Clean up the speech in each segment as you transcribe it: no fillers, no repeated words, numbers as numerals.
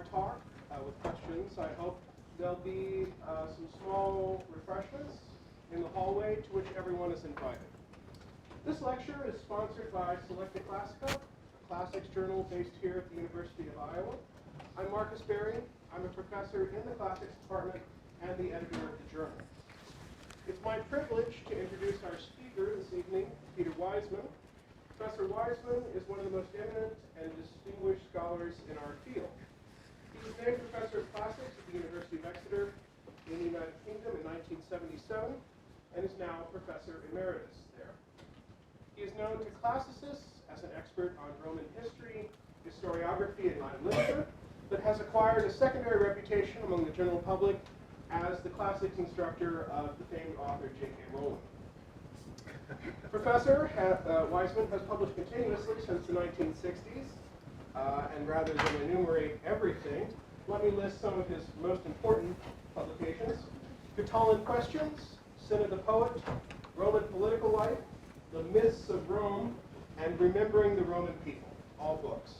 talk with questions. I hope there'll be some small refreshments in the hallway to which everyone is invited. This lecture is sponsored by Selecta Classica, a classics journal based here at the University of Iowa. I'm Marcus Berry. I'm a professor in the classics department and the editor of the journal. It's my privilege to introduce our speaker this evening, Peter Wiseman. Professor Wiseman is one of the most eminent and distinguished scholars in our field. He was named Professor of Classics at the University of Exeter in the United Kingdom in 1977 and is now Professor Emeritus there. He is known to classicists as an expert on Roman history, historiography, and Latin literature, but has acquired a secondary reputation among the general public as the classics instructor of the famed author J.K. Rowling. Professor Wiseman has published continuously since the 1960s, and rather than enumerate everything, let me list some of his most important publications: Catullin Questions, Sin of the Poet, Roman Political Life, The Myths of Rome, and Remembering the Roman People, all books.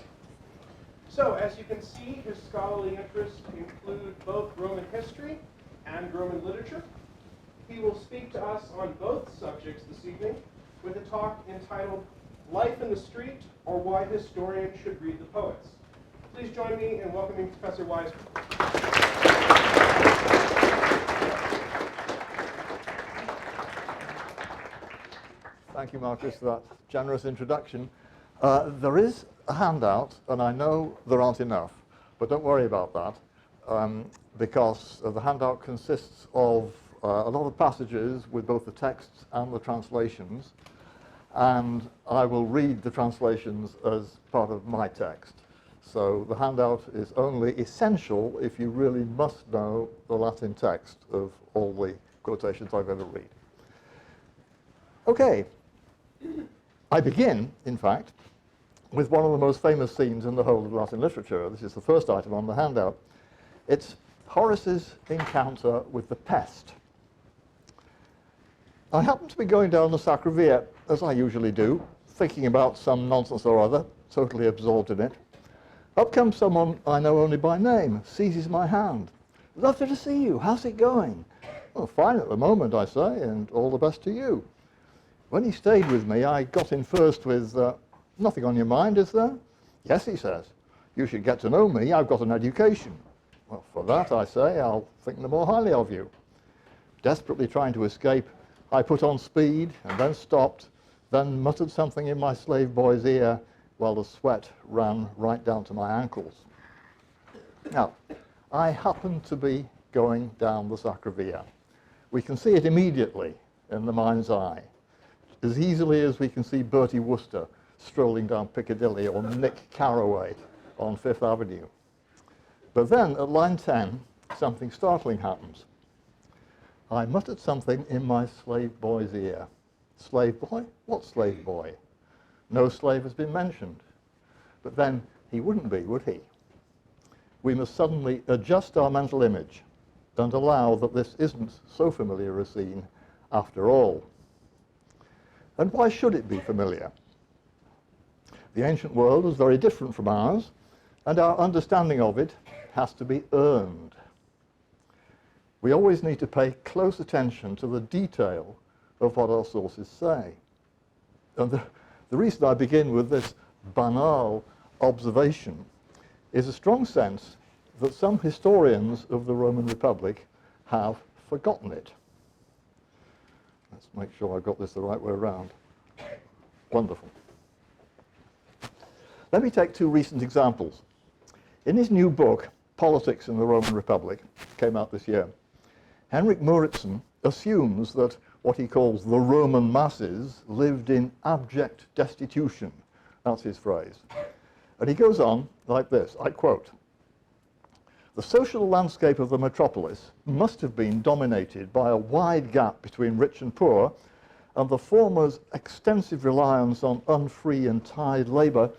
So, as you can see, his scholarly interests include both Roman history and Roman literature. He will speak to us on both subjects this evening with a talk entitled Life in the Street, or Why Historians Should Read the Poets. Please join me in welcoming Professor Wiseman. Thank you, Marcus, for that generous introduction. There is a handout, and I know there aren't enough, but don't worry about that, because the handout consists of a lot of passages with both the texts and the translations, and I will read the translations as part of my text. So the handout is only essential if you really must know the Latin text of all the quotations I'm going to read. Okay. I begin, in fact, with one of the most famous scenes in the whole of Latin literature. This is the first item on the handout. It's Horace's encounter with the Pest. I happened to be going down the Sacra Via, as I usually do, thinking about some nonsense or other, totally absorbed in it. Up comes someone I know only by name, seizes my hand. Lovely to see you, how's it going? Well, fine at the moment, I say, and all the best to you. When he stayed with me, I got in first with, nothing on your mind, is there? Yes, he says. You should get to know me, I've got an education. Well, for that, I say, I'll think no more highly of you. Desperately trying to escape, I put on speed and then stopped, then muttered something in my slave boy's ear while the sweat ran right down to my ankles. Now, I happened to be going down the Sacra Via. We can see it immediately in the mind's eye, as easily as we can see Bertie Wooster strolling down Piccadilly or Nick Carraway on Fifth Avenue. But then, at line 10, something startling happens. I muttered something in my slave boy's ear. Slave boy? What slave boy? No slave has been mentioned. But then, he wouldn't be, would he? We must suddenly adjust our mental image and allow that this isn't so familiar a scene after all. And why should it be familiar? The ancient world was very different from ours, and our understanding of it has to be earned. We always need to pay close attention to the detail of what our sources say. And the reason I begin with this banal observation is a strong sense that some historians of the Roman Republic have forgotten it. Let's make sure I've got this the right way around. Wonderful. Let me take two recent examples. In his new book, Politics in the Roman Republic, came out this year, Henrik Moritzen assumes that what he calls the Roman masses lived in abject destitution. That's his phrase. And he goes on like this, I quote, "The social landscape of the metropolis must have been dominated by a wide gap between rich and poor, and the former's extensive reliance on unfree and tied labour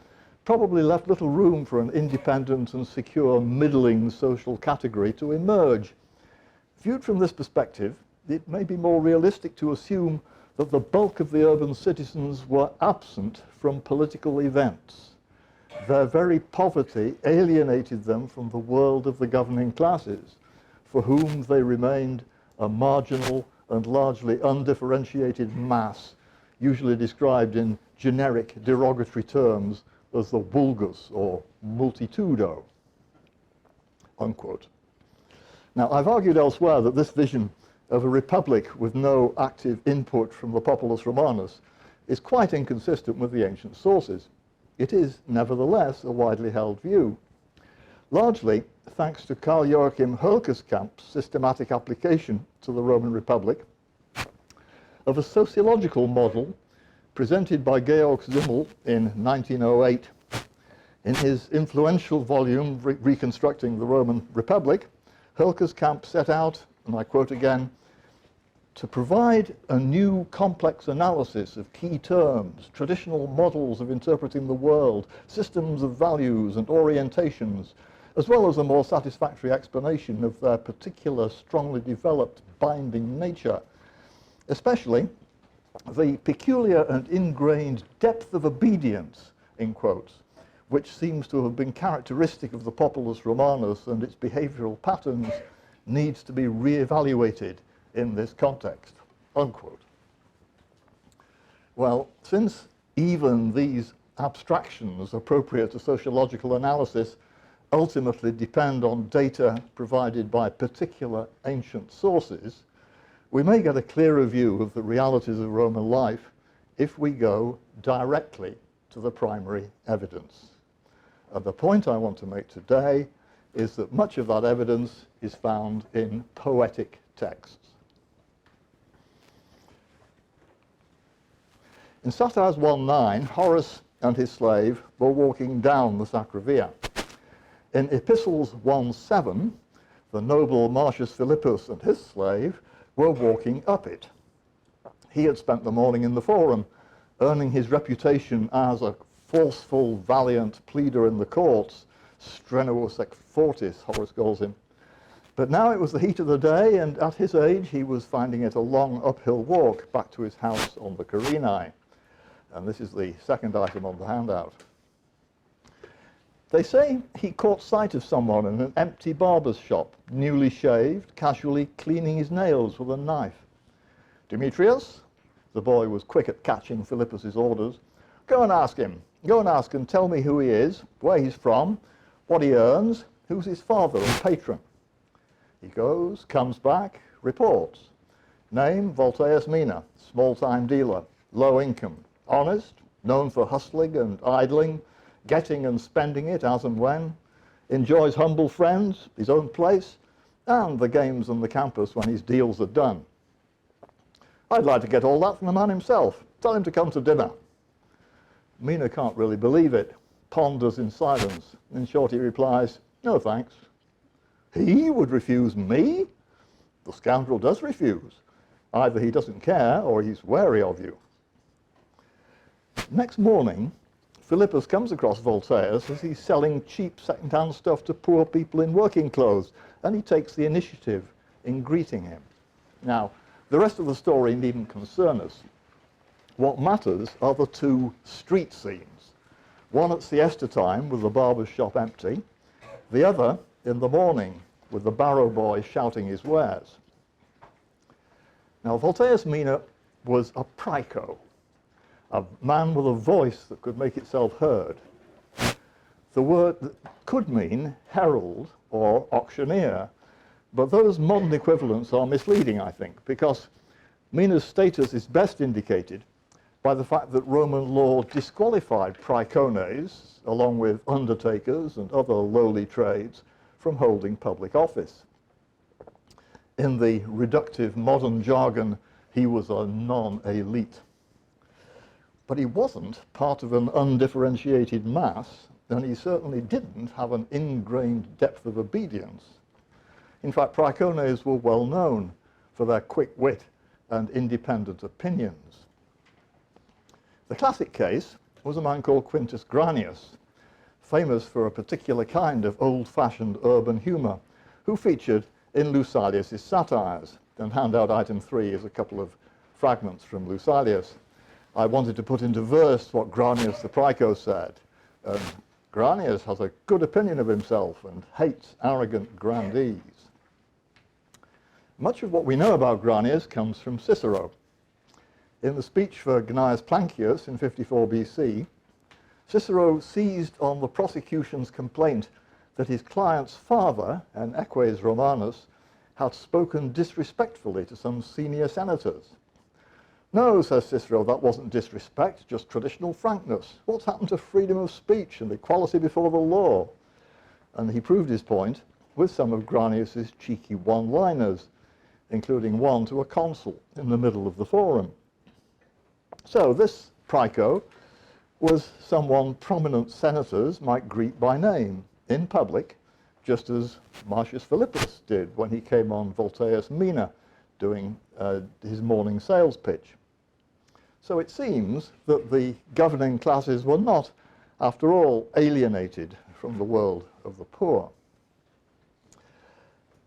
probably left little room for an independent and secure middling social category to emerge. Viewed from this perspective, it may be more realistic to assume that the bulk of the urban citizens were absent from political events. Their very poverty alienated them from the world of the governing classes, for whom they remained a marginal and largely undifferentiated mass, usually described in generic derogatory terms as the vulgus or multitudo, unquote. Now, I've argued elsewhere that this vision of a republic with no active input from the populus Romanus is quite inconsistent with the ancient sources. It is, nevertheless, a widely held view, largely thanks to Carl Joachim Hölkeskamp's systematic application to the Roman Republic of a sociological model presented by Georg Simmel in 1908. In his influential volume, Reconstructing the Roman Republic, Hölkeskamp set out, and I quote again, to provide a new complex analysis of key terms, traditional models of interpreting the world, systems of values and orientations, as well as a more satisfactory explanation of their particular strongly developed binding nature, especially the peculiar and ingrained depth of obedience, in quotes, which seems to have been characteristic of the populus Romanus and its behavioral patterns, needs to be re-evaluated in this context, unquote. Well, since even these abstractions appropriate to sociological analysis ultimately depend on data provided by particular ancient sources, we may get a clearer view of the realities of Roman life if we go directly to the primary evidence. And the point I want to make today is that much of that evidence is found in poetic texts. In Satires 1:9, Horace and his slave were walking down the Sacra Via. In Epistles 1:7, the noble Marcius Philippus and his slave were walking up it. He had spent the morning in the Forum, earning his reputation as a forceful, valiant pleader in the courts, strenuus ex fortis, Horace calls him. But now it was the heat of the day, and at his age he was finding it a long uphill walk back to his house on the Carinae. And this is the second item on the handout. They say he caught sight of someone in an empty barber's shop, newly shaved, casually cleaning his nails with a knife. Demetrius, the boy was quick at catching Philippus's orders, go and ask him. Go and ask and tell me who he is, where he's from, what he earns, who's his father and patron. He goes, comes back, reports. Name, Voltaeus Mina, small-time dealer, low income, honest, known for hustling and idling, getting and spending it as and when, enjoys humble friends, his own place, and the games on the campus when his deals are done. I'd like to get all that from the man himself. Tell him to come to dinner. Mina can't really believe it, ponders in silence. In short, he replies, no thanks. He would refuse me? The scoundrel does refuse. Either he doesn't care or he's wary of you. Next morning, Philippus comes across Voltaeus as he's selling cheap second-hand stuff to poor people in working clothes, and he takes the initiative in greeting him. Now, the rest of the story needn't concern us. What matters are the two street scenes, one at siesta time with the barber's shop empty, the other in the morning with the barrow boy shouting his wares. Now, Voltaeus Mina was a praeco, a man with a voice that could make itself heard. The word could mean herald or auctioneer, but those modern equivalents are misleading, I think, because Mina's status is best indicated by the fact that Roman law disqualified praecones, along with undertakers and other lowly trades, from holding public office. In the reductive modern jargon, he was a non-elite. But he wasn't part of an undifferentiated mass, and he certainly didn't have an ingrained depth of obedience. In fact, praecones were well known for their quick wit and independent opinions. The classic case was a man called Quintus Granius, famous for a particular kind of old-fashioned urban humour, who featured in Lucilius' satires. And handout item 3 is a couple of fragments from Lucilius. I wanted to put into verse what Granius the praeco said, and Granius has a good opinion of himself and hates arrogant grandees. Much of what we know about Granius comes from Cicero. In the speech for Gnaeus Plancius in 54 BC, Cicero seized on the prosecution's complaint that his client's father, an eques Romanus, had spoken disrespectfully to some senior senators. No, says Cicero, that wasn't disrespect, just traditional frankness. What's happened to freedom of speech and equality before the law? And he proved his point with some of Granius's cheeky one-liners, including one to a consul in the middle of the forum. So this Prico was someone prominent senators might greet by name in public, just as Marcius Philippus did when he came on Voltaius Mina doing his morning sales pitch. So it seems that the governing classes were not, after all, alienated from the world of the poor.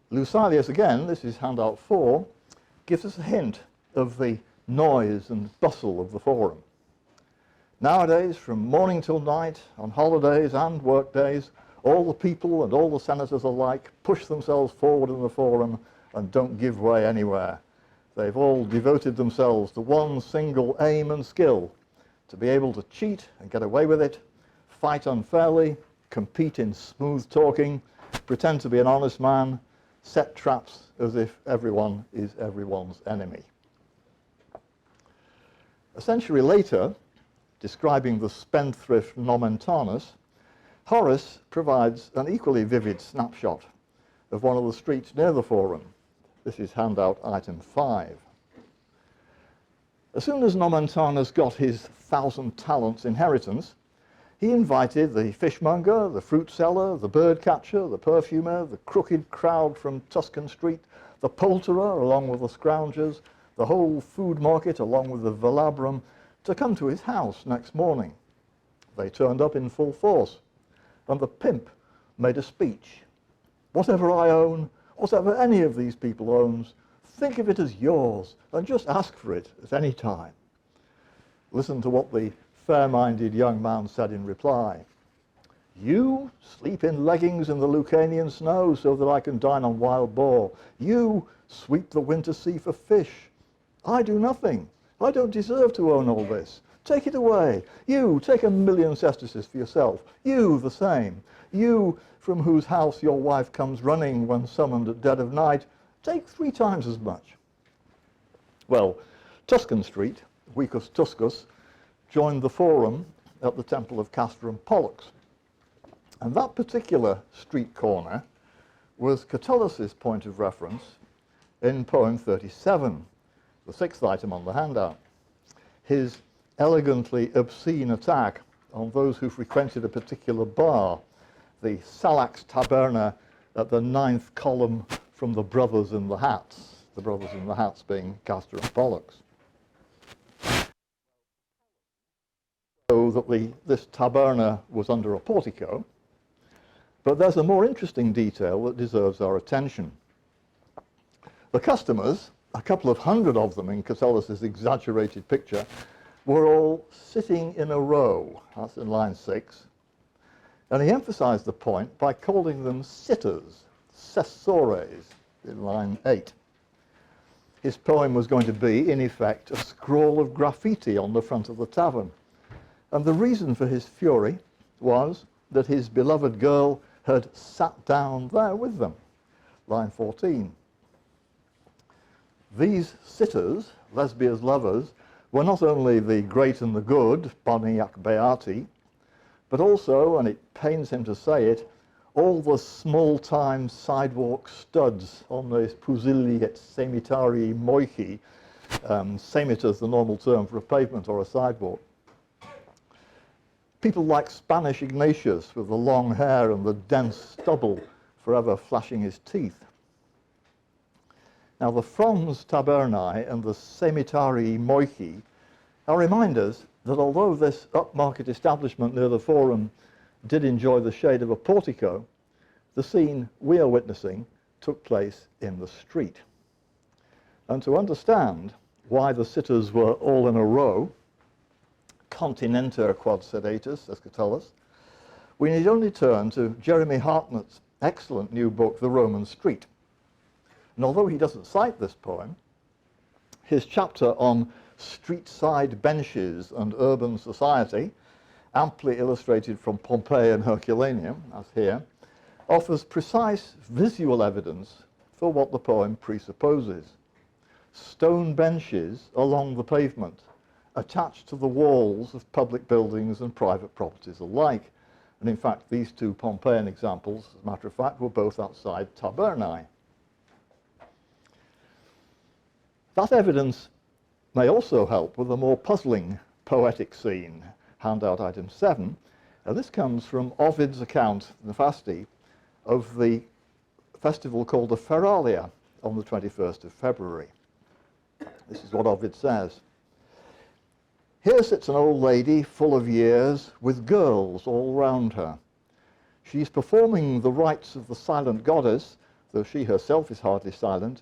Lucilius, again, this is handout 4, gives us a hint of the noise and bustle of the forum. Nowadays, from morning till night, on holidays and work days, all the people and all the senators alike push themselves forward in the forum and don't give way anywhere. They've all devoted themselves to one single aim and skill, to be able to cheat and get away with it, fight unfairly, compete in smooth talking, pretend to be an honest man, set traps as if everyone is everyone's enemy. A century later, describing the spendthrift Nomentanus, Horace provides an equally vivid snapshot of one of the streets near the forum. This is handout item 5. As soon as Nomentanus got his 1,000 talents inheritance, he invited the fishmonger, the fruit seller, the bird catcher, the perfumer, the crooked crowd from Tuscan Street, the poulterer along with the scroungers, the whole food market along with the velabrum, to come to his house next morning. They turned up in full force, and the pimp made a speech. Whatever I own, whatever any of these people owns, think of it as yours, and just ask for it at any time. Listen to what the fair-minded young man said in reply. You sleep in leggings in the Lucanian snow so that I can dine on wild boar. You sweep the winter sea for fish. I do nothing. I don't deserve to own all this. Take it away. You, take 1,000,000 sesterces for yourself. You, the same. You, from whose house your wife comes running when summoned at dead of night, take 3 times as much. Well, Tuscan Street, Vicus Tuscus, joined the forum at the temple of Castor and Pollux. And that particular street corner was Catullus's point of reference in poem 37, the 6th item on the handout. His elegantly obscene attack on those who frequented a particular bar, the Salax Taberna at the 9th column from the Brothers in the Hats, the Brothers in the Hats being Castor and Pollux. So that this taberna was under a portico, but there's a more interesting detail that deserves our attention. The customers, a couple of hundred of them in Catullus's exaggerated picture, were all sitting in a row. That's in line 6. And he emphasized the point by calling them sitters, sessores, in line 8. His poem was going to be, in effect, a scroll of graffiti on the front of the tavern. And the reason for his fury was that his beloved girl had sat down there with them. Line 14. These sitters, Lesbia's lovers, were not only the great and the good, boniac beati, but also, and it pains him to say it, all the small-time sidewalk studs on the pusili et semitari moichi. Semita is the normal term for a pavement or a sidewalk. People like Spanish Ignatius with the long hair and the dense stubble forever flashing his teeth. Now the Frons Tabernae and the Semitari Moichi are reminders that although this upmarket establishment near the forum did enjoy the shade of a portico, the scene we are witnessing took place in the street. And to understand why the sitters were all in a row, continenter quod sedatus, says Catullus, we need only turn to Jeremy Hartnett's excellent new book, The Roman Street. And although he doesn't cite this poem, his chapter on street-side benches and urban society, amply illustrated from Pompeii and Herculaneum, as here, offers precise visual evidence for what the poem presupposes. Stone benches along the pavement, attached to the walls of public buildings and private properties alike. And in fact, these two Pompeian examples, as a matter of fact, were both outside tabernae. That evidence may also help with a more puzzling poetic scene, handout item 7. This comes from Ovid's account, the Fasti, of the festival called the Feralia on the 21st of February. This is what Ovid says. Here sits an old lady full of years with girls all round her. She is performing the rites of the silent goddess, though she herself is hardly silent,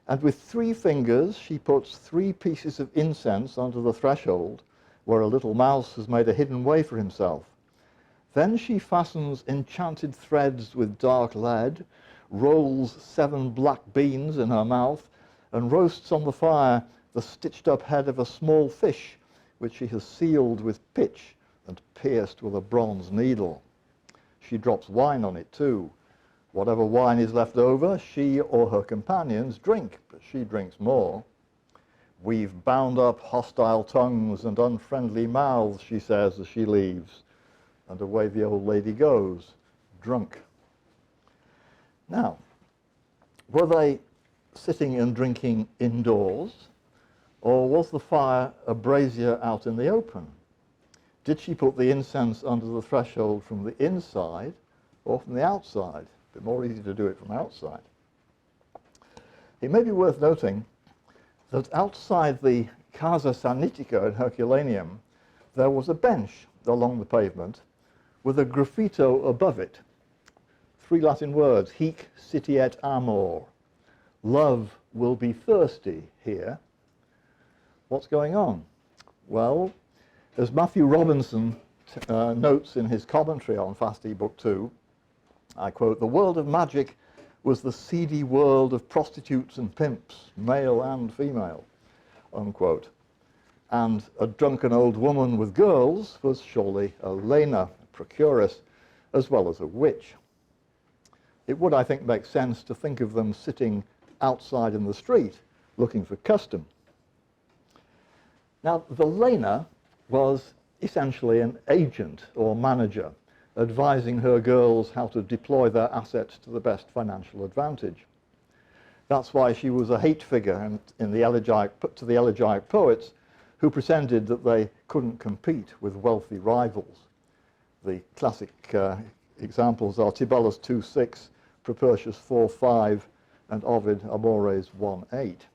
and with 3 fingers she puts 3 pieces of incense under the threshold, where a little mouse has made a hidden way for himself. Then she fastens enchanted threads with dark lead, rolls 7 black beans in her mouth, and roasts on the fire the stitched-up head of a small fish, which she has sealed with pitch and pierced with a bronze needle. She drops wine on it too. Whatever wine is left over, she or her companions drink, but she drinks more. We've bound up hostile tongues and unfriendly mouths, she says as she leaves. And away the old lady goes, drunk. Now, were they sitting and drinking indoors, or was the fire a brazier out in the open? Did she put the incense under the threshold from the inside or from the outside? A bit more easy to do it from outside. It may be worth noting that outside the Casa Sanitica in Herculaneum, there was a bench along the pavement with a graffito above it. 3 Latin words, hic sitiet amor. Love will be thirsty here. What's going on? Well, as Matthew Robinson notes in his commentary on Fasti Book 2, I quote, the world of magic was the seedy world of prostitutes and pimps, male and female, unquote. And a drunken old woman with girls was surely a Lena, a procuress, as well as a witch. It would, I think, make sense to think of them sitting outside in the street looking for custom. Now, the Lena was essentially an agent or manager, advising her girls how to deploy their assets to the best financial advantage. That's why she was a hate figure in the to the elegiac poets who pretended that they couldn't compete with wealthy rivals. The classic examples are Tibullus 2:6, Propertius 4:5, and Ovid Amores 1:8.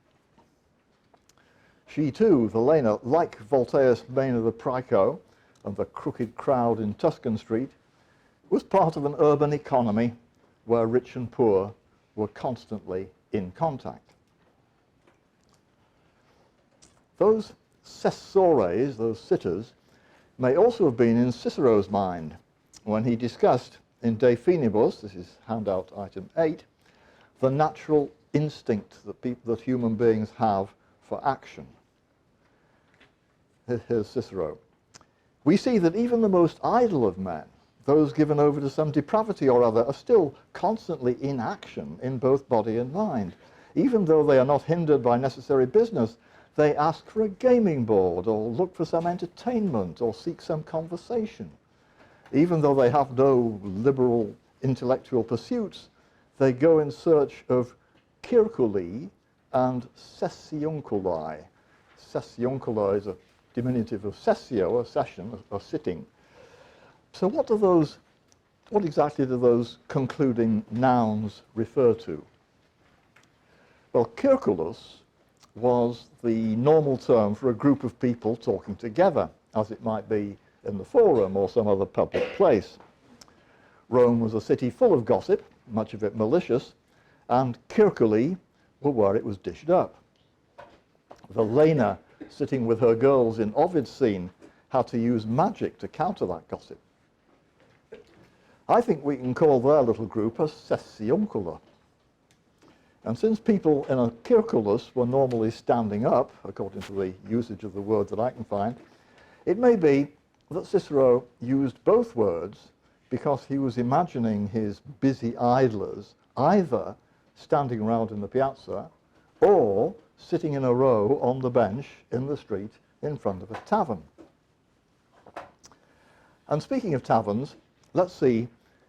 She too, the Lena, like Voltaire's Main of the Prico and the crooked crowd in Tuscan Street, was part of an urban economy where rich and poor were constantly in contact. Those sessores, those sitters, may also have been in Cicero's mind when he discussed in De Finibus, this is handout item 8, the natural instinct that human beings have for action. Here's Cicero. We see that even the most idle of men, those given over to some depravity or other, are still constantly in action in both body and mind. Even though they are not hindered by necessary business, they ask for a gaming board or look for some entertainment or seek some conversation. Even though they have no liberal intellectual pursuits, they go in search of circuli and sessionculi. Sessioncula is a diminutive of sessio, a session, a sitting. So what exactly do those concluding nouns refer to? Well, circulus was the normal term for a group of people talking together, as it might be in the forum or some other public place. Rome was a city full of gossip, much of it malicious, and circuli were where it was dished up. The Lena, sitting with her girls in Ovid's scene, had to use magic to counter that gossip. I think we can call their little group a sessiuncula. And since people in a circulus were normally standing up, according to the usage of the word that I can find, it may be that Cicero used both words because he was imagining his busy idlers either standing around in the piazza or sitting in a row on the bench in the street in front of a tavern. And speaking of taverns, let's see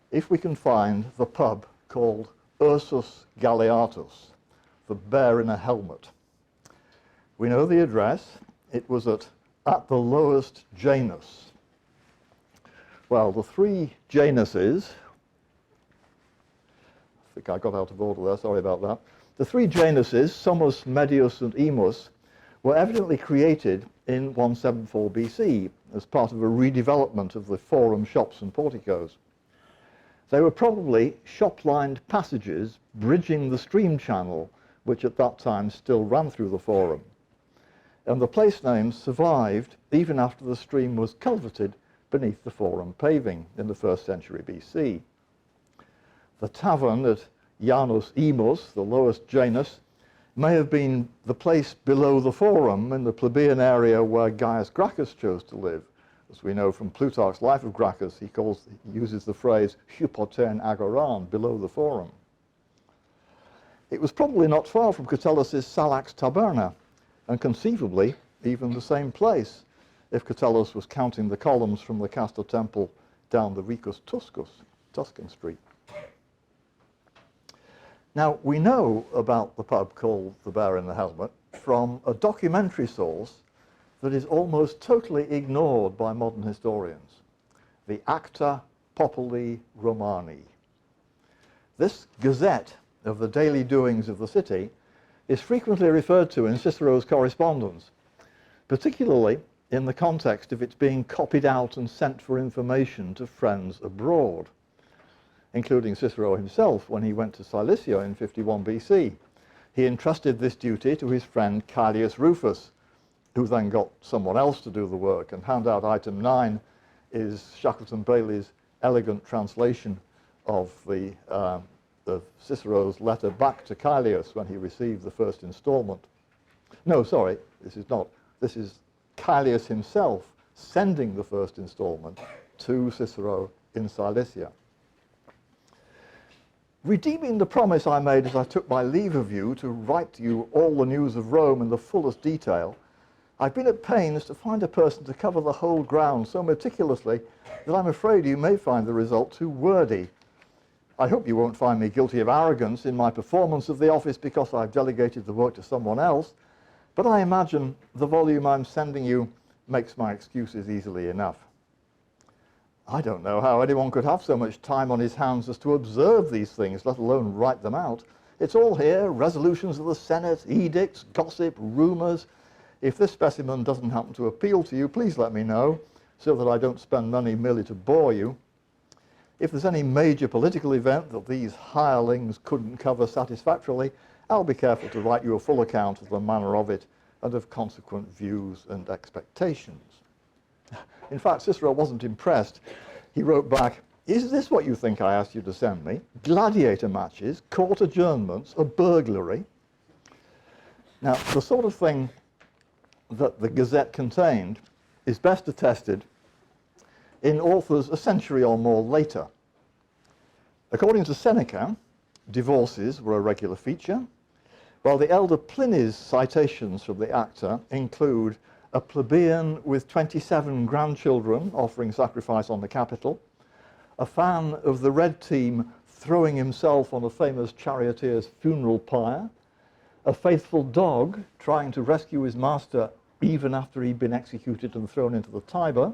if we can find the pub called Ursus Galeatus, the bear in a helmet. We know the address. It was at the lowest Janus. Well, the three Januses, I think I got out of order there, sorry about that. The three Januses, Summus, Medius, and Emus, were evidently created in 174 BC as part of a redevelopment of the forum shops and porticos. They were probably shop-lined passages bridging the stream channel, which at that time still ran through the forum. And the place names survived even after the stream was culverted beneath the forum paving in the 1st century BC. The tavern at Janus Emus, the lowest Janus, may have been the place below the forum in the plebeian area where Gaius Gracchus chose to live. As we know from Plutarch's Life of Gracchus, he uses the phrase hypoten agoran, below the forum. It was probably not far from Catullus' Salax Taberna, and conceivably even the same place, if Catullus was counting the columns from the Castor Temple down the Ricus Tuscus, Tuscan Street. Now, we know about the pub called the Bear in the Helmet from a documentary source that is almost totally ignored by modern historians, the Acta Populi Romani. This gazette of the daily doings of the city is frequently referred to in Cicero's correspondence, particularly in the context of its being copied out and sent for information to friends abroad, including Cicero himself when he went to Cilicia in 51 BC. He entrusted this duty to his friend Caelius Rufus, who then got someone else to do the work, and handout item 9 is Shackleton Bailey's elegant translation of Cicero's letter back to Caelius when he received the first installment. No, sorry, this is not. This is Caelius himself sending the first installment to Cicero in Cilicia. Redeeming the promise I made as I took my leave of you to write to you all the news of Rome in the fullest detail, I've been at pains to find a person to cover the whole ground so meticulously that I'm afraid you may find the result too wordy. I hope you won't find me guilty of arrogance in my performance of the office because I've delegated the work to someone else, but I imagine the volume I'm sending you makes my excuses easily enough. I don't know how anyone could have so much time on his hands as to observe these things, let alone write them out. It's all here, resolutions of the Senate, edicts, gossip, rumours. If this specimen doesn't happen to appeal to you, please let me know, so that I don't spend money merely to bore you. If there's any major political event that these hirelings couldn't cover satisfactorily, I'll be careful to write you a full account of the manner of it and of consequent views and expectations. In fact, Cicero wasn't impressed. He wrote back, "Is this what you think I asked you to send me? Gladiator matches, court adjournments, a burglary?" Now, the sort of thing that the Gazette contained is best attested in authors a century or more later. According to Seneca, divorces were a regular feature, while the elder Pliny's citations from the Acta include a plebeian with 27 grandchildren offering sacrifice on the Capitol, a fan of the red team throwing himself on a famous charioteer's funeral pyre, a faithful dog trying to rescue his master even after he'd been executed and thrown into the Tiber,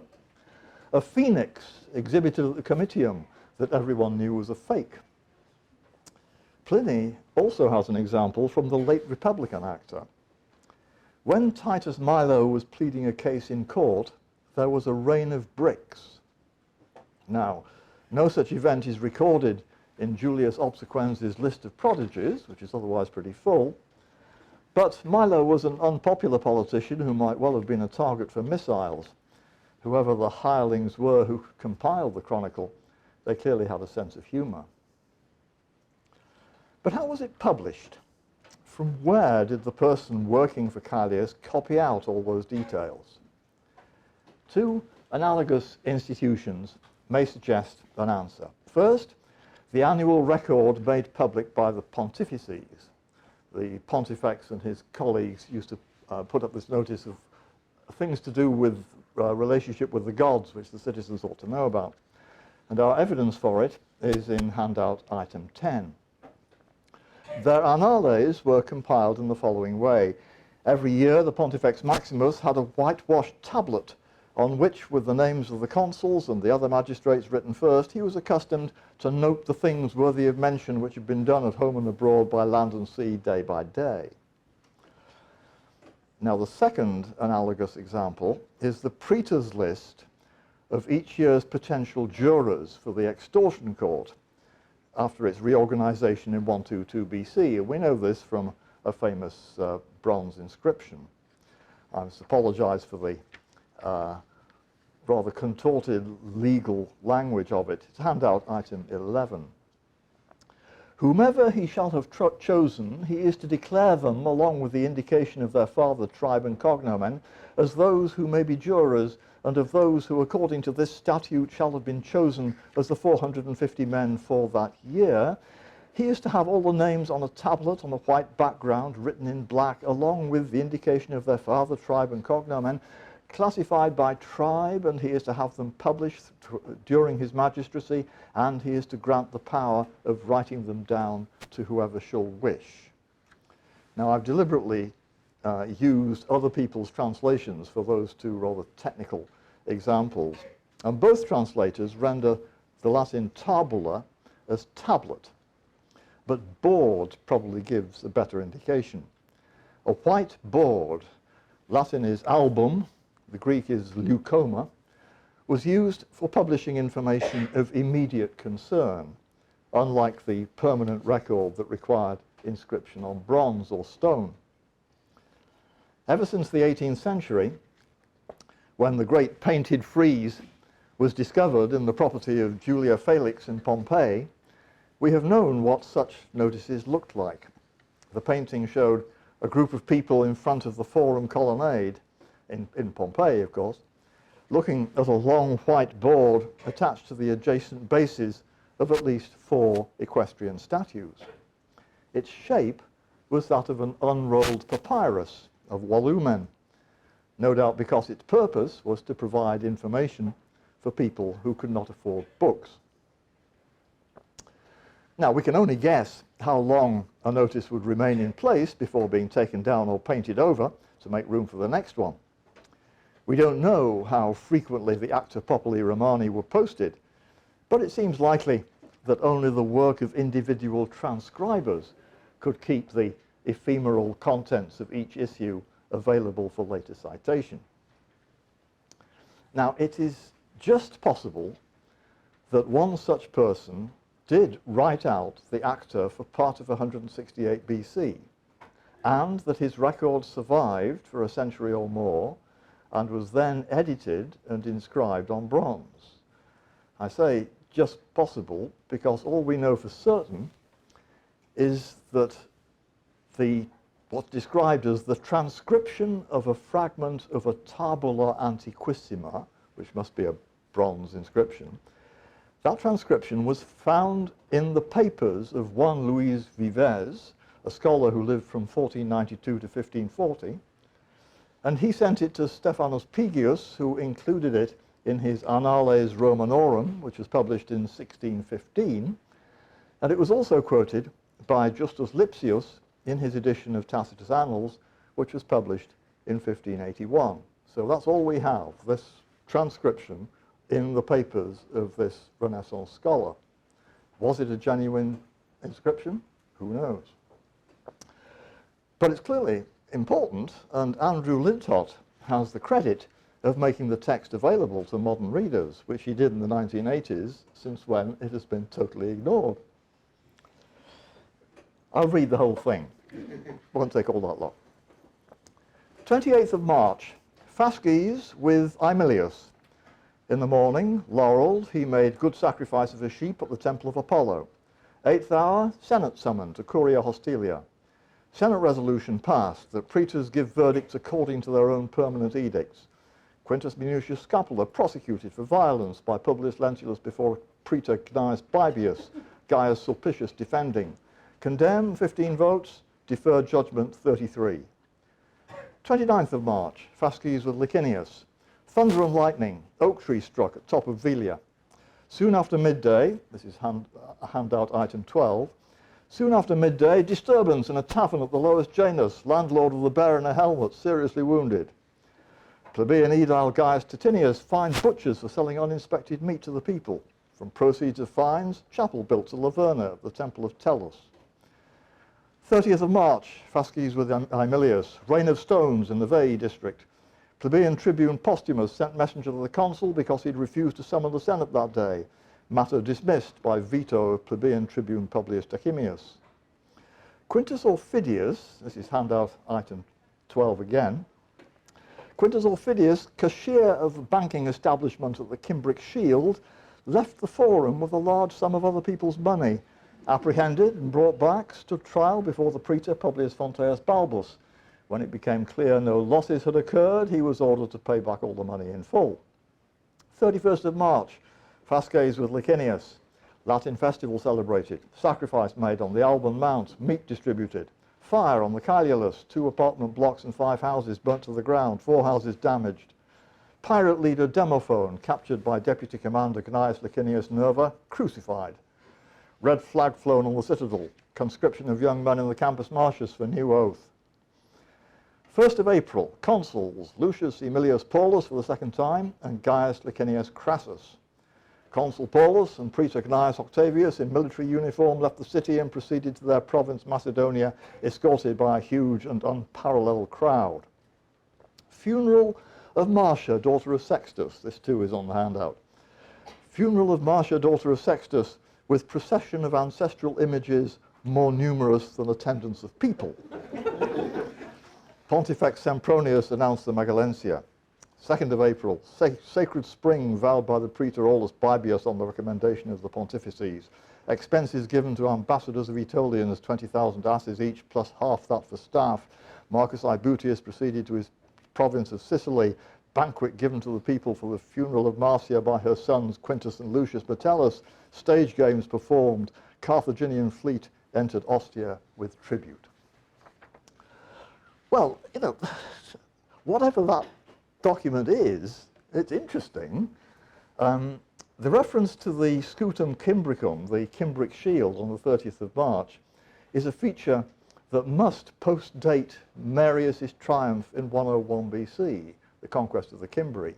a phoenix exhibited at the Comitium that everyone knew was a fake. Pliny also has an example from the late Republican Acta. When Titus Milo was pleading a case in court, there was a rain of bricks. Now, no such event is recorded in Julius Obsequens' list of prodigies, which is otherwise pretty full, but Milo was an unpopular politician who might well have been a target for missiles. Whoever the hirelings were who compiled the chronicle They clearly had a sense of humour. But how was it published? From where did the person working for Caelius copy out all those details? Two analogous institutions may suggest an answer. First, the annual record made public by the pontifices. The pontifex and his colleagues used to put up this notice of things to do with relationship with the gods, which the citizens ought to know about. And our evidence for it is in handout item 10. Their annales were compiled in the following way. Every year, the Pontifex Maximus had a whitewashed tablet on which, with the names of the consuls and the other magistrates written first, he was accustomed to note the things worthy of mention which had been done at home and abroad by land and sea day by day. Now, the second analogous example is the praetors list of each year's potential jurors for the extortion court after its reorganization in 122 BC. And we know this from a famous bronze inscription. I must apologize for the rather contorted legal language of it. It's handout item 11. Whomever he shall have chosen, he is to declare them, along with the indication of their father, tribe, and cognomen, as those who may be jurors, and of those who, according to this statute, shall have been chosen as the 450 men for that year. He is to have all the names on a tablet on a white background, written in black, along with the indication of their father, tribe, and cognomen, classified by tribe, and he is to have them published during his magistracy, and he is to grant the power of writing them down to whoever shall wish. Now, I've deliberately used other people's translations for those two rather technical examples, and both translators render the Latin tabula as tablet, but board probably gives a better indication. A white board, Latin is album, the Greek is leukoma, was used for publishing information of immediate concern, unlike the permanent record that required inscription on bronze or stone. Ever since the 18th century, when the great painted frieze was discovered in the property of Julia Felix in Pompeii, we have known what such notices looked like. The painting showed a group of people in front of the Forum colonnade, in Pompeii, of course, looking at a long white board attached to the adjacent bases of at least 4 equestrian statues. Its shape was that of an unrolled papyrus of volumen, no doubt because its purpose was to provide information for people who could not afford books. Now, we can only guess how long a notice would remain in place before being taken down or painted over to make room for the next one. We don't know how frequently the acta populi Romani were posted, but it seems likely that only the work of individual transcribers could keep the ephemeral contents of each issue available for later citation. Now, it is just possible that one such person did write out the acta for part of 168 BC, and that his record survived for a century or more, and was then edited and inscribed on bronze. I say just possible because all we know for certain is that what's described as the transcription of a fragment of a tabula antiquissima, which must be a bronze inscription, that transcription was found in the papers of one Louis Vives, a scholar who lived from 1492 to 1540, and he sent it to Stephanus Pigius, who included it in his Annales Romanorum, which was published in 1615, and it was also quoted by Justus Lipsius in his edition of Tacitus Annals, which was published in 1581. So that's all we have, this transcription in the papers of this Renaissance scholar. Was it a genuine inscription? Who knows? But it's clearly important, and Andrew Lintott has the credit of making the text available to modern readers, which he did in the 1980s, since when it has been totally ignored. I'll read the whole thing. Won't take all that long. 28th of March, Fasces with Aemilius. In the morning, laurelled, he made good sacrifice of a sheep at the temple of Apollo. 8th hour, Senate summoned to Curia Hostilia. Senate resolution passed that praetors give verdicts according to their own permanent edicts. Quintus Minucius Scapula prosecuted for violence by Publius Lentulus before praetor Gnaeus Bibius, Gaius Sulpicius defending. Condemned, 15 votes, deferred judgment, 33. 29th of March, fasces with Licinius. Thunder and lightning, oak tree struck at top of Velia. Soon after midday, this is handout item 12, soon after midday, disturbance in a tavern at the lowest Janus, landlord of the Bear in a helmet, seriously wounded. Plebeian aedile Gaius Titinius fined butchers for selling uninspected meat to the people. From proceeds of fines, chapel built to Laverna, the temple of Tellus. 30th of March, fasces with Aemilius, rain of stones in the Veii district. Plebeian tribune Postumus sent messenger to the consul because he'd refused to summon the Senate that day. Matter dismissed by veto of plebeian tribune Publius Tachimius. Quintus Orfidius, this is handout item 12 again, Quintus Orfidius, cashier of a banking establishment at the Cimbric Shield, left the forum with a large sum of other people's money. Apprehended and brought back, stood trial before the praetor Publius Fonteius Balbus. When it became clear no losses had occurred, he was ordered to pay back all the money in full. 31st of March, fasces with Licinius. Latin festival celebrated. Sacrifice made on the Alban Mount. Meat distributed. Fire on the Caelius. 2 apartment blocks and 5 houses burnt to the ground. 4 houses damaged. Pirate leader Demophon, captured by Deputy Commander Gnaeus Licinius Nerva, crucified. Red flag flown on the citadel. Conscription of young men in the Campus Martius for new oath. 1st of April, consuls Lucius Aemilius Paulus for the second time and Gaius Licinius Crassus. Consul Paulus and praetor Gnaeus Octavius in military uniform left the city and proceeded to their province Macedonia, escorted by a huge and unparalleled crowd. Funeral of Marcia, daughter of Sextus. This too is on the handout. Funeral of Marcia, daughter of Sextus, with procession of ancestral images more numerous than attendance of people. Pontifex Sempronius announced the Megalensia. 2nd of April, sacred spring vowed by the praetor Aulus Bibius on the recommendation of the pontifices. Expenses given to ambassadors of Aetolians, 20,000 asses each, plus half that for staff. Marcus Aebutius proceeded to his province of Sicily. Banquet given to the people for the funeral of Marcia by her sons Quintus and Lucius Metellus. Stage games performed. Carthaginian fleet entered Ostia with tribute. Well, you know, whatever that document is, it's interesting. The reference to the Scutum Cimbricum, the Cimbric Shield on the 30th of March, is a feature that must post-date Marius' triumph in 101 BC, the conquest of the Cimbri.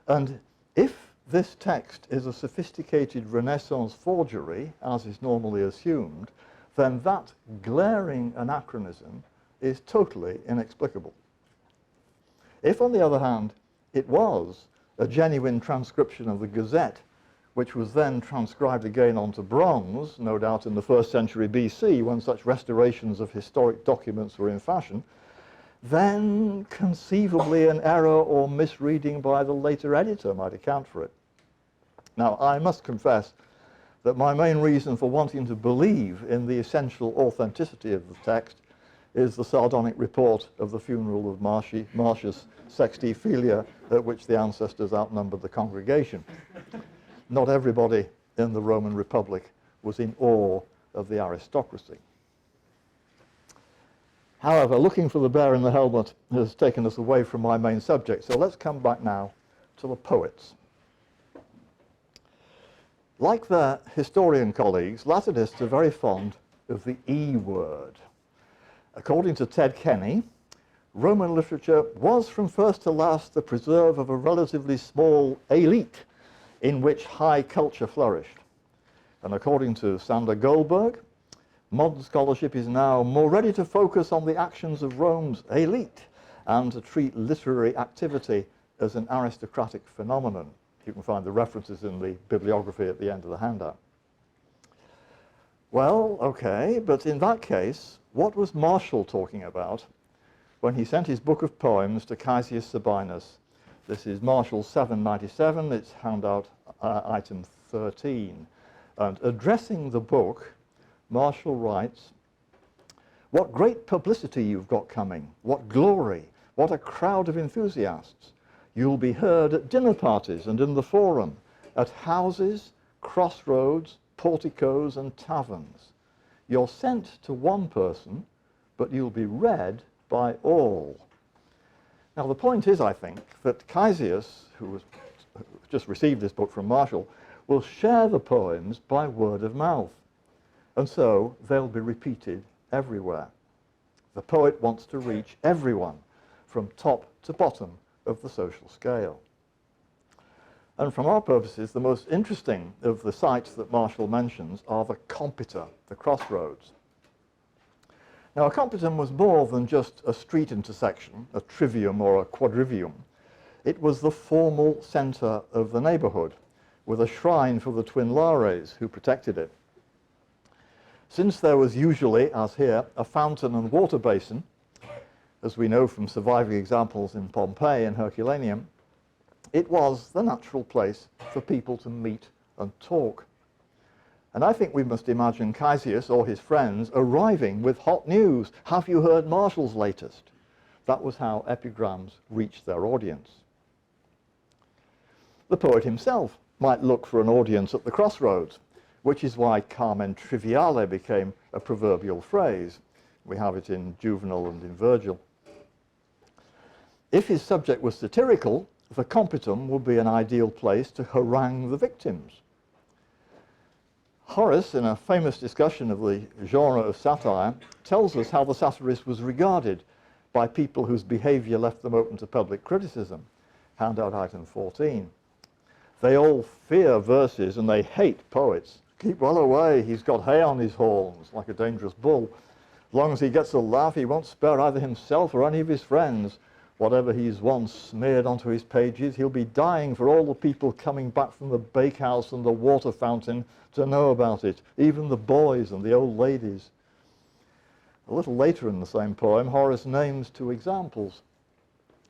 And if this text is a sophisticated Renaissance forgery, as is normally assumed, then that glaring anachronism is totally inexplicable. If, on the other hand, it was a genuine transcription of the Gazette, which was then transcribed again onto bronze, no doubt in the 1st century BC, when such restorations of historic documents were in fashion, then conceivably an error or misreading by the later editor might account for it. Now, I must confess that my main reason for wanting to believe in the essential authenticity of the text is the sardonic report of the funeral of Marcius Sexti Filia, at which the ancestors outnumbered the congregation. Not everybody in the Roman Republic was in awe of the aristocracy. However, looking for the bear in the helmet has taken us away from my main subject, so let's come back now to the poets. Like their historian colleagues, Latinists are very fond of the E word. According to Ted Kenny, Roman literature was from first to last the preserve of a relatively small elite in which high culture flourished. And according to Sander Goldberg, modern scholarship is now more ready to focus on the actions of Rome's elite and to treat literary activity as an aristocratic phenomenon. You can find the references in the bibliography at the end of the handout. Well, okay, but in that case, what was Martial talking about when he sent his book of poems to Caesius Sabinus, This is Marshall 797, it's handout item 13. And addressing the book, Marshall writes, "What great publicity you've got coming, what glory, what a crowd of enthusiasts. You'll be heard at dinner parties and in the forum, at houses, crossroads, porticos and taverns. You're sent to one person, but you'll be read by all." Now the point is, I think, that Caesius, who just received this book from Marshall, will share the poems by word of mouth, and so they'll be repeated everywhere. The poet wants to reach everyone, from top to bottom of the social scale. And from our purposes, the most interesting of the sites that Marshall mentions are the compita, the crossroads. Now, a compitum was more than just a street intersection, a trivium or a quadrivium. It was the formal centre of the neighbourhood, with a shrine for the twin Lares who protected it. Since there was usually, as here, a fountain and water basin, as we know from surviving examples in Pompeii and Herculaneum, it was the natural place for people to meet and talk. And I think we must imagine Caesius or his friends arriving with hot news. "Have you heard Marshall's latest?" That was how epigrams reached their audience. The poet himself might look for an audience at the crossroads, which is why Carmen Triviale became a proverbial phrase. We have it in Juvenal and in Virgil. If his subject was satirical, the compitum would be an ideal place to harangue the victims. Horace, in a famous discussion of the genre of satire, tells us how the satirist was regarded by people whose behaviour left them open to public criticism. Handout item 14. "They all fear verses and they hate poets. Keep well away, he's got hay on his horns, like a dangerous bull. As long as he gets a laugh, he won't spare either himself or any of his friends. Whatever he's once smeared onto his pages, he'll be dying for all the people coming back from the bakehouse and the water fountain to know about it, even the boys and the old ladies." A little later in the same poem, Horace names two examples.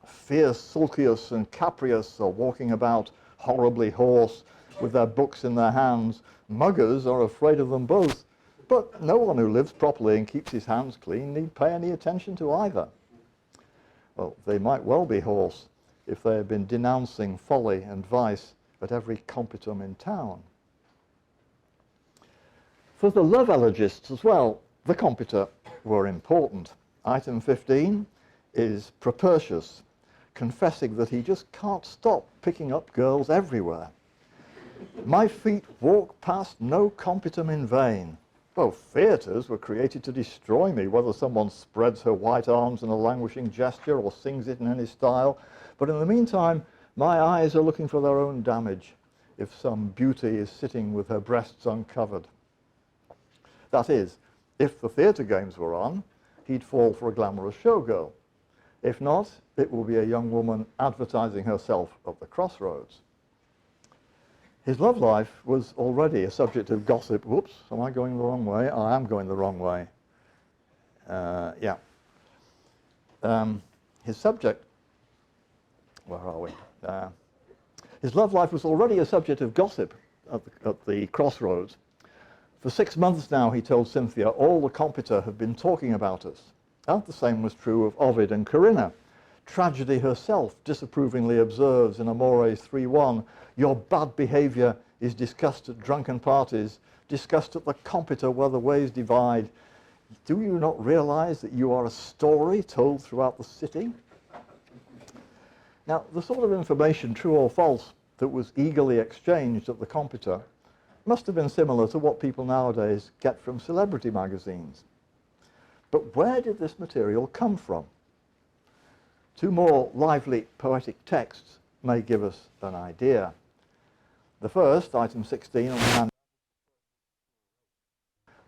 "Fierce Sulcius and Caprius are walking about, horribly hoarse, with their books in their hands. Muggers are afraid of them both, but no one who lives properly and keeps his hands clean need pay any attention to either." Well, they might well be hoarse if they had been denouncing folly and vice at every compitum in town. For the love elegists as well, the compita were important. Item 15 is Propertius, confessing that he just can't stop picking up girls everywhere. "My feet walk past no compitum in vain. Well, theatres were created to destroy me, whether someone spreads her white arms in a languishing gesture or sings it in any style. But in the meantime, my eyes are looking for their own damage if some beauty is sitting with her breasts uncovered." That is, if the theatre games were on, he'd fall for a glamorous showgirl. If not, it will be a young woman advertising herself at the crossroads. His love life was already a subject of gossip. Whoops, am I going the wrong way? I am going the wrong way. His subject, where are we? His love life was already a subject of gossip at the crossroads. For 6 months now, he told Cynthia, all the compita have been talking about us. And the same was true of Ovid and Corinna. Tragedy herself disapprovingly observes in Amores 3:1, "Your bad behaviour is discussed at drunken parties, discussed at the compita where the ways divide. Do you not realise that you are a story told throughout the city?" Now, the sort of information, true or false, that was eagerly exchanged at the compita must have been similar to what people nowadays get from celebrity magazines. But where did this material come from? Two more lively poetic texts may give us an idea. The first, item 16 on the hand,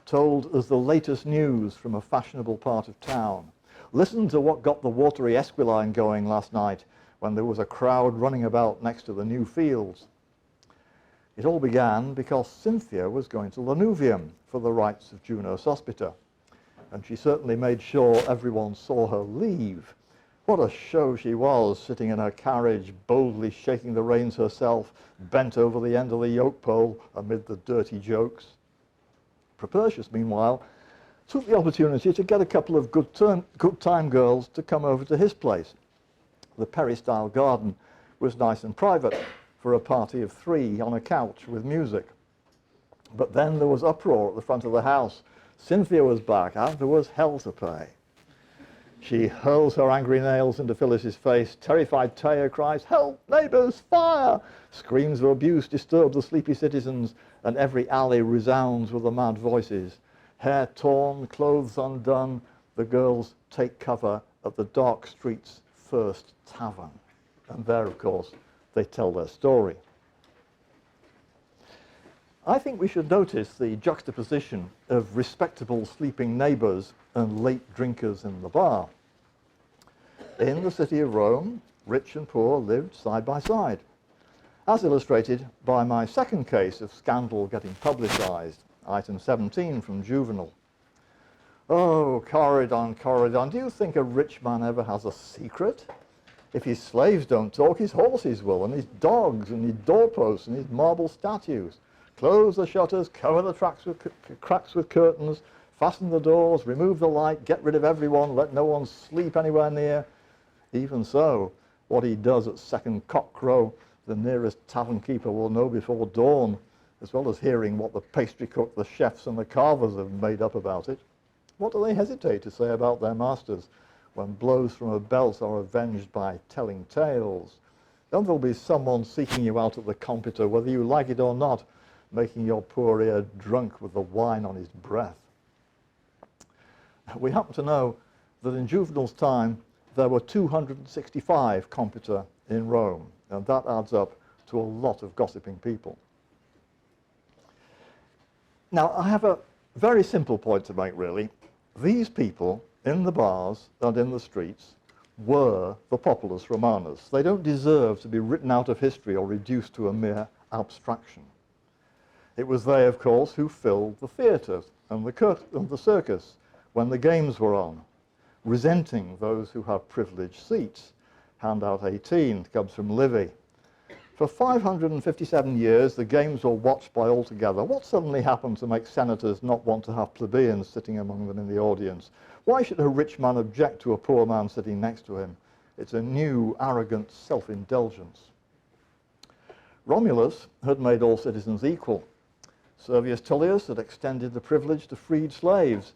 told us the latest news from a fashionable part of town. Listen to what got the watery Esquiline going last night when there was a crowd running about next to the new fields. It all began because Cynthia was going to Lanuvium for the rites of Juno Sospita, and she certainly made sure everyone saw her leave, What a show she was, sitting in her carriage, boldly shaking the reins herself, bent over the end of the yoke pole amid the dirty jokes. Propertius, meanwhile, took the opportunity to get a couple of good time girls to come over to his place. The peristyle garden was nice and private for a party of 3 on a couch with music. But then there was uproar at the front of the house. Cynthia was back, and there was hell to pay. She hurls her angry nails into Phyllis's face. Terrified Taia cries, "Help, neighbours, fire!" Screams of abuse disturb the sleepy citizens, and every alley resounds with the mad voices. Hair torn, clothes undone, the girls take cover at the dark street's first tavern. And there, of course, they tell their story. I think we should notice the juxtaposition of respectable sleeping neighbours and late drinkers in the bar. In the city of Rome, rich and poor lived side by side, as illustrated by my second case of scandal getting publicised, item 17 from Juvenal. "Oh, Corydon, Corydon, do you think a rich man ever has a secret? If his slaves don't talk, his horses will, and his dogs, and his doorposts, and his marble statues. Close the shutters, cover the cracks with curtains, fasten the doors, remove the light, get rid of everyone, let no one sleep anywhere near. Even so, what he does at second cock-crow, the nearest tavern keeper will know before dawn, as well as hearing what the pastry cook, the chefs, and the carvers have made up about it. What do they hesitate to say about their masters when blows from a belt are avenged by telling tales? Then there'll be someone seeking you out at the computer, whether you like it or not, making your poor ear drunk with the wine on his breath." We happen to know that in Juvenal's time there were 265 computer in Rome, and that adds up to a lot of gossiping people. Now, I have a very simple point to make, really. These people in the bars and in the streets were the populus Romanus. They don't deserve to be written out of history or reduced to a mere abstraction. It was they, of course, who filled the theatre and the circus when the games were on, resenting those who have privileged seats. Handout 18 comes from Livy. For 557 years, the games were watched by all together. What suddenly happened to make senators not want to have plebeians sitting among them in the audience? Why should a rich man object to a poor man sitting next to him? It's a new, arrogant self-indulgence. Romulus had made all citizens equal. Servius Tullius had extended the privilege to freed slaves,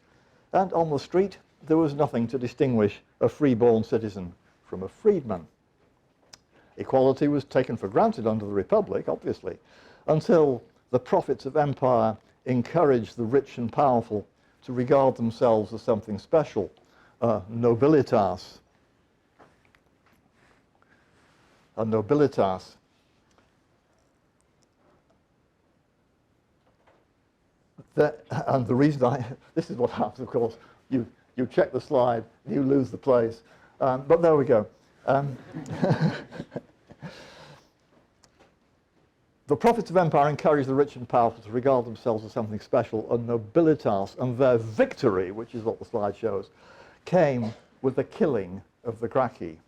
and on the street there was nothing to distinguish a free-born citizen from a freedman. Equality was taken for granted under the Republic, obviously, until the prophets of empire encouraged the rich and powerful to regard themselves as something special, nobilitas. A nobilitas. And the reason this is what happens, of course, you check the slide, you lose the place. But there we go. The prophets of empire encouraged the rich and powerful to regard themselves as something special, a nobilitas, and their victory, which is what the slide shows, came with the killing of the Gracchi.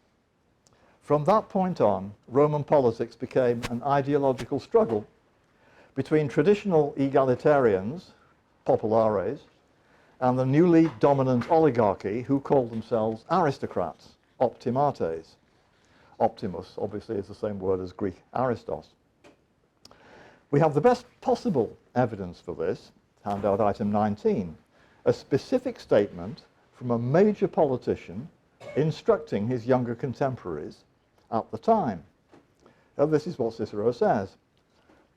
From that point on, Roman politics became an ideological struggle between traditional egalitarians, populares, and the newly dominant oligarchy who called themselves aristocrats, optimates. Optimus, obviously, is the same word as Greek aristos. We have the best possible evidence for this, handout item 19, a specific statement from a major politician instructing his younger contemporaries at the time. And this is what Cicero says.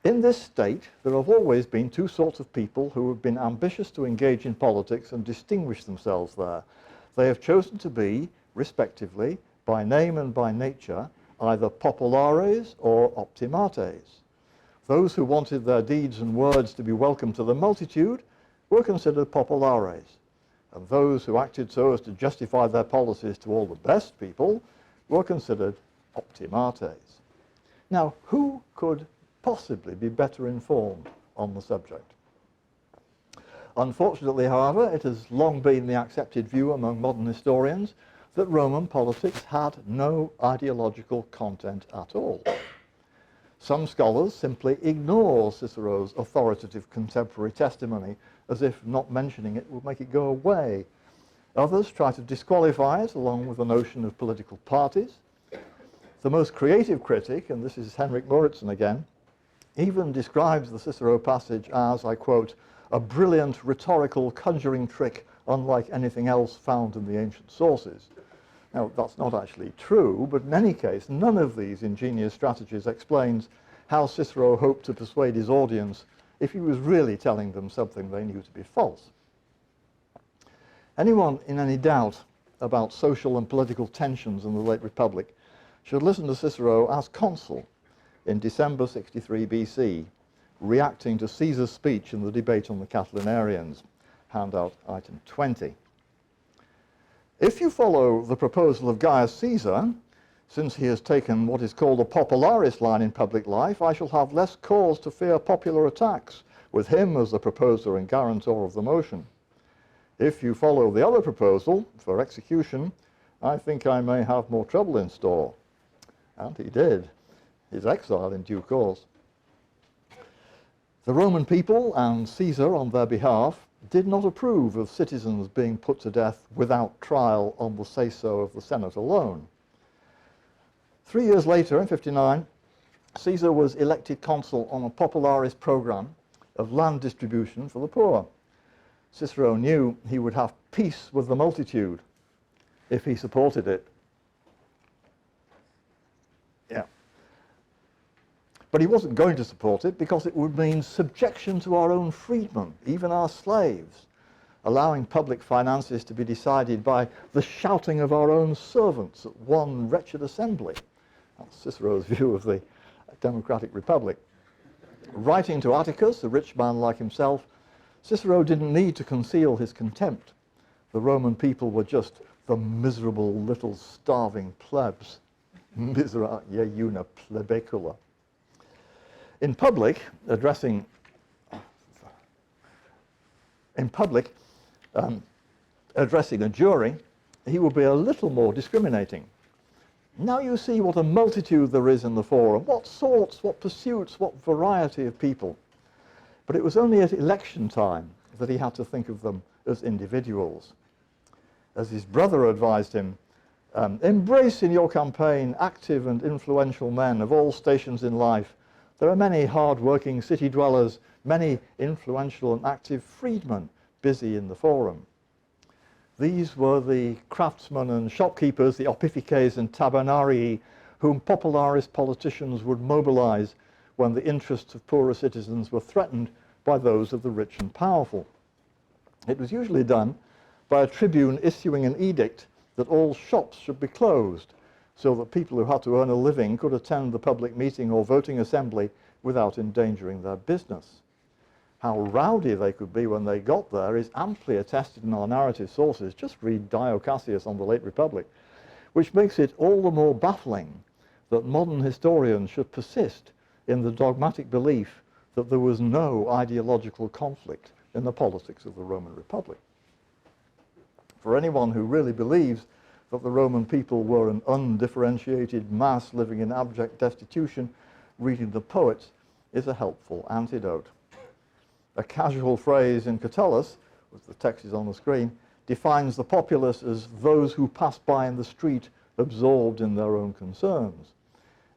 "In this state, there have always been two sorts of people who have been ambitious to engage in politics and distinguish themselves there. They have chosen to be, respectively, by name and by nature, either populares or optimates. Those who wanted their deeds and words to be welcome to the multitude were considered populares, and those who acted so as to justify their policies to all the best people were considered optimates." Now, who could possibly be better informed on the subject? Unfortunately, however, it has long been the accepted view among modern historians that Roman politics had no ideological content at all. Some scholars simply ignore Cicero's authoritative contemporary testimony as if not mentioning it would make it go away. Others try to disqualify it along with the notion of political parties. The most creative critic, and this is Henrik Moritzen again, even describes the Cicero passage as, I quote, a brilliant rhetorical conjuring trick unlike anything else found in the ancient sources. Now, that's not actually true, but in any case, none of these ingenious strategies explains how Cicero hoped to persuade his audience if he was really telling them something they knew to be false. Anyone in any doubt about social and political tensions in the late Republic should listen to Cicero as consul in December 63 BC, reacting to Caesar's speech in the debate on the Catilinarians, handout item 20. If you follow the proposal of Gaius Caesar, since he has taken what is called a popularis line in public life, I shall have less cause to fear popular attacks, with him as the proposer and guarantor of the motion. If you follow the other proposal for execution, I think I may have more trouble in store. And he did. His exile in due course. The Roman people and Caesar on their behalf did not approve of citizens being put to death without trial on the say-so of the Senate alone. 3 years later, in 59, Caesar was elected consul on a popularis program of land distribution for the poor. Cicero knew he would have peace with the multitude if he supported it. Yeah. But he wasn't going to support it because it would mean subjection to our own freedmen, even our slaves, allowing public finances to be decided by the shouting of our own servants at one wretched assembly. That's Cicero's view of the democratic republic. Writing to Atticus, a rich man like himself, Cicero didn't need to conceal his contempt. The Roman people were just the miserable little starving plebs. Misera iuna plebecula. In public, addressing a jury, he will be a little more discriminating. Now you see what a multitude there is in the forum, what sorts, what pursuits, what variety of people. But it was only at election time that he had to think of them as individuals. As his brother advised him, embrace in your campaign active and influential men of all stations in life. There are many hard-working city dwellers, many influential and active freedmen busy in the forum. These were the craftsmen and shopkeepers, the opifices and tabernarii, whom popularis politicians would mobilize when the interests of poorer citizens were threatened by those of the rich and powerful. It was usually done by a tribune issuing an edict that all shops should be closed, so that people who had to earn a living could attend the public meeting or voting assembly without endangering their business. How rowdy they could be when they got there is amply attested in our narrative sources. Just read Dio Cassius on the late Republic, which makes it all the more baffling that modern historians should persist in the dogmatic belief that there was no ideological conflict in the politics of the Roman Republic. For anyone who really believes that the Roman people were an undifferentiated mass living in abject destitution, reading the poets is a helpful antidote. A casual phrase in Catullus, as the text is on the screen, defines the populace as those who pass by in the street absorbed in their own concerns,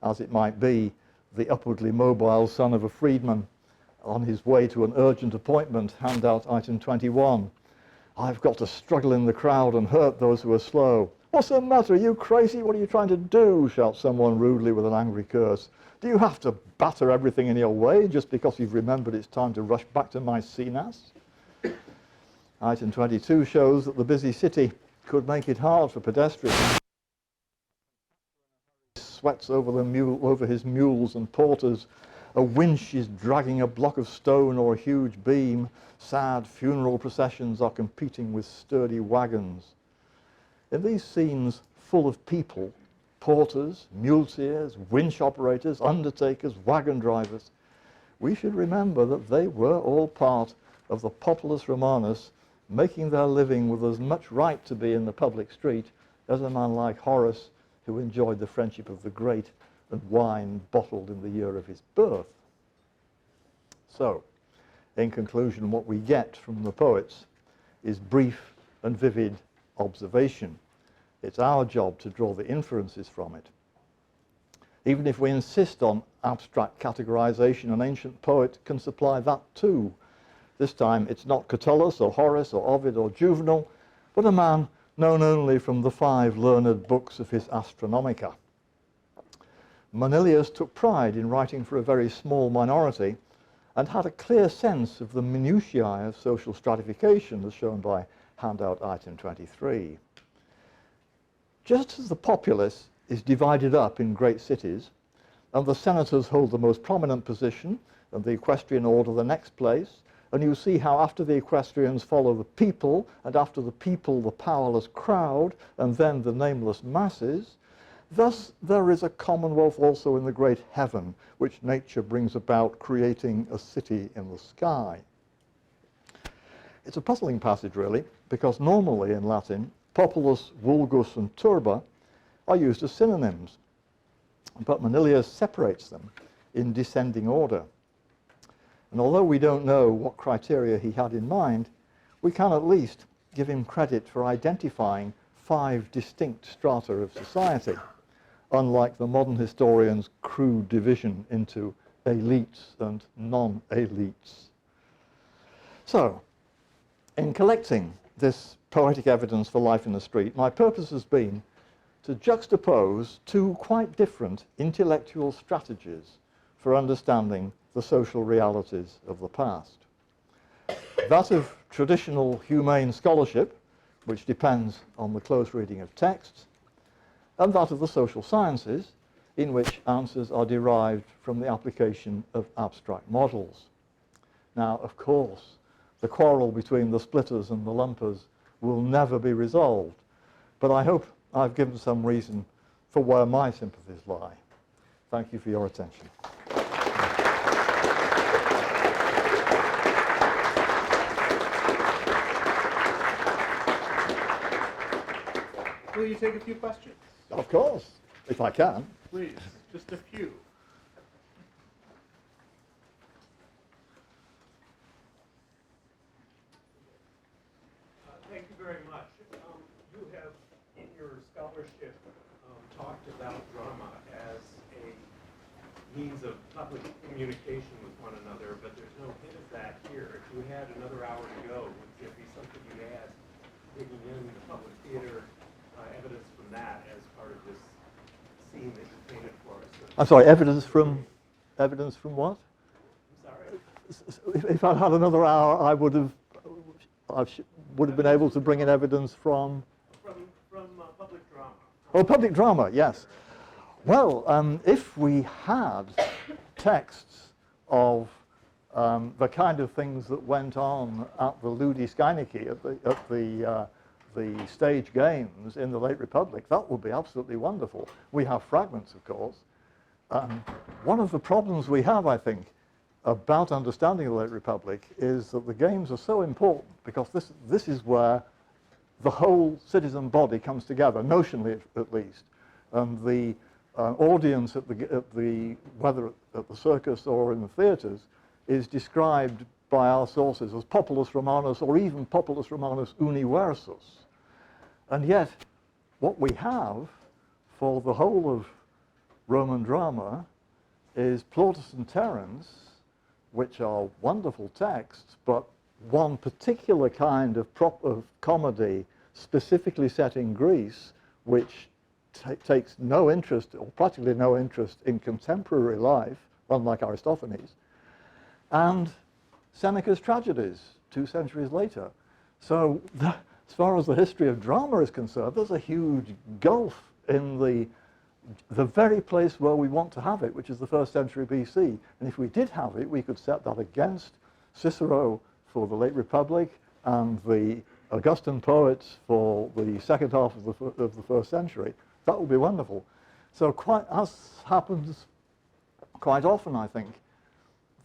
as it might be the upwardly mobile son of a freedman on his way to an urgent appointment, handout item 21. I've got to struggle in the crowd and hurt those who are slow. What's the matter? Are you crazy? What are you trying to do? Shouts someone rudely with an angry curse. Do you have to batter everything in your way just because you've remembered it's time to rush back to Maecenas? Item 22 shows that the busy city could make it hard for pedestrians. Sweats over his mules and porters. A winch is dragging a block of stone or a huge beam. Sad funeral processions are competing with sturdy wagons. In these scenes full of people, porters, muleteers, winch operators, undertakers, wagon drivers, we should remember that they were all part of the populus Romanus, making their living with as much right to be in the public street as a man like Horace, who enjoyed the friendship of the great and wine bottled in the year of his birth. So, in conclusion, what we get from the poets is brief and vivid observation. It's our job to draw the inferences from it. Even if we insist on abstract categorization, an ancient poet can supply that too. This time it's not Catullus or Horace or Ovid or Juvenal, but a man known only from the 5 learned books of his Astronomica. Manilius took pride in writing for a very small minority and had a clear sense of the minutiae of social stratification, as shown by handout item 23. Just as the populace is divided up in great cities, and the senators hold the most prominent position, and the equestrian order the next place, and you see how after the equestrians follow the people, and after the people the powerless crowd, and then the nameless masses, thus there is a commonwealth also in the great heaven, which nature brings about, creating a city in the sky. It's a puzzling passage, really, because normally in Latin, populus, vulgus, and turba are used as synonyms, but Manilius separates them in descending order. And although we don't know what criteria he had in mind, we can at least give him credit for identifying 5 distinct strata of society, unlike the modern historians' crude division into elites and non-elites. So, in collecting this poetic evidence for life in the street, my purpose has been to juxtapose 2 quite different intellectual strategies for understanding the social realities of the past. That of traditional humane scholarship, which depends on the close reading of texts, and that of the social sciences, in which answers are derived from the application of abstract models. Now, of course, the quarrel between the splitters and the lumpers will never be resolved, but I hope I've given some reason for where my sympathies lie. Thank you for your attention. Will you take a few questions? Of course, if I can. Please, just a few. Thank you very much. You have, in your scholarship, talked about drama as a means of public communication with one another, but there's no hint of that here. If you had another hour to go, would there be something you'd add, digging in the public theater evidence from that as part of this scene that you painted for us? I'm sorry, evidence from what? I'm sorry? If I had another hour, I would have been able to bring in evidence from Public drama. Oh, public drama, yes. Well, if we had texts of the kind of things that went on at the Ludi Skyniki, at the stage games in the late Republic, that would be absolutely wonderful. We have fragments, of course. One of the problems we have, I think, about understanding the late Republic is that the games are so important because this is where the whole citizen body comes together, notionally at least, and the audience whether at the circus or in the theatres is described by our sources as populus Romanus or even populus Romanus universus. And yet, what we have for the whole of Roman drama is Plautus and Terence, which are wonderful texts, but one particular kind of comedy specifically set in Greece, which takes no interest, or practically no interest, in contemporary life, unlike Aristophanes, and Seneca's tragedies 2 centuries later. So as far as the history of drama is concerned, there's a huge gulf in the very place where we want to have it, which is the 1st century BC. And if we did have it, we could set that against Cicero for the late Republic and the Augustan poets for the second half of the 1st century. That would be wonderful. So as happens quite often, I think,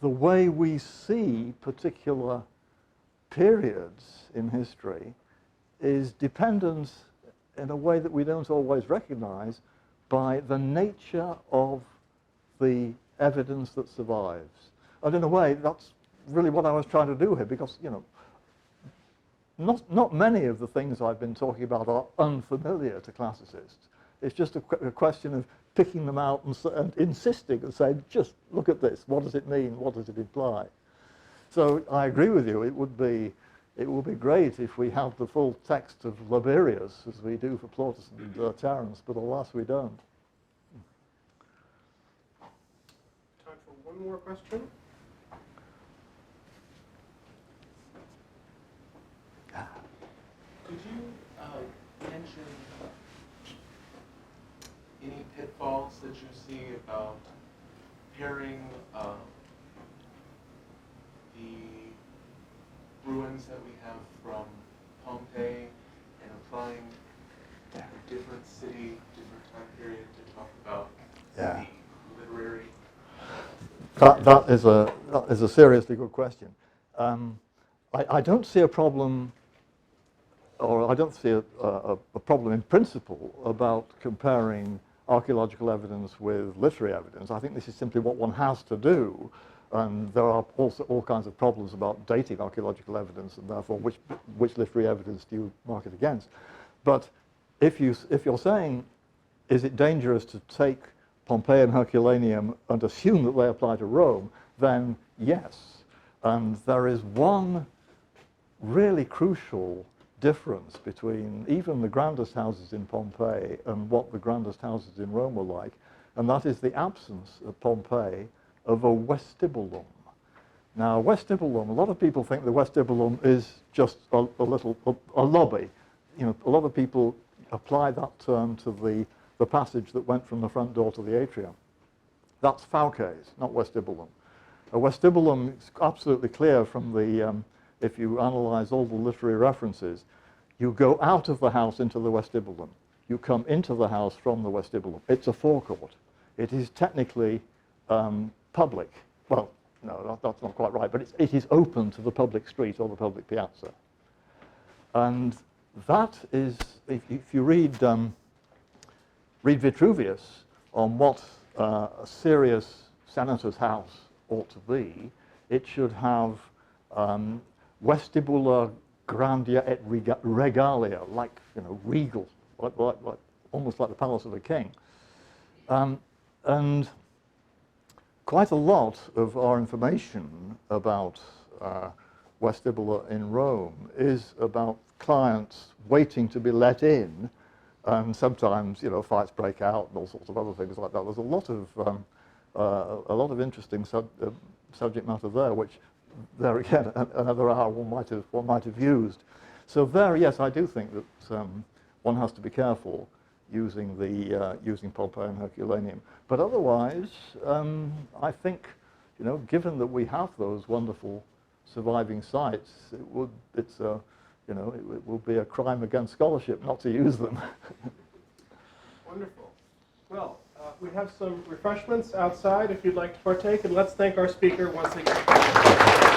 the way we see particular periods in history is dependent in a way that we don't always recognize by the nature of the evidence that survives. And in a way, that's really what I was trying to do here, because, you know, not many of the things I've been talking about are unfamiliar to classicists. It's just a question of picking them out and insisting and saying, just look at this. What does it mean? What does it imply? So I agree with you. It would be great if we had the full text of Liberius, as we do for Plautus and Terence, but alas, we don't. Time for one more question. Could you mention any pitfalls that you see about pairing the ruins that we have from Pompeii and applying a different city, different time period to talk about the literary? That is a seriously good question. I don't see a problem, or I don't see a problem in principle about comparing archaeological evidence with literary evidence. I think this is simply what one has to do, and there are also all kinds of problems about dating archaeological evidence, and therefore which literary evidence do you mark it against. But if you're saying, is it dangerous to take Pompeii and Herculaneum and assume that they apply to Rome, then yes. And there is one really crucial difference between even the grandest houses in Pompeii and what the grandest houses in Rome were like, and that is the absence at Pompeii of a vestibulum. Now, vestibulum, a lot of people think the vestibulum is just a lobby. You know, a lot of people apply that term to the passage that went from the front door to the atrium. That's fauces, not vestibulum. A vestibulum is absolutely clear from the, if you analyze all the literary references, you go out of the house into the vestibulum. You come into the house from the vestibulum. It's a forecourt. It is technically public. Well, no, that's not quite right, but it is open to the public street or the public piazza. And that is, if you read Vitruvius on what a serious senator's house ought to be, it should have vestibula grandia et regalia, like, you know, regal, like almost like the palace of a king. And quite a lot of our information about vestibula in Rome is about clients waiting to be let in, and sometimes, you know, fights break out and all sorts of other things like that. There's a lot of interesting subject matter there, which there again another hour one might have used. So there, yes, I do think that one has to be careful using Pompeii and Herculaneum. But otherwise, I think, you know, given that we have those wonderful surviving sites, it will be a crime against scholarship not to use them. Wonderful. Well, we have some refreshments outside if you'd like to partake, and let's thank our speaker once again.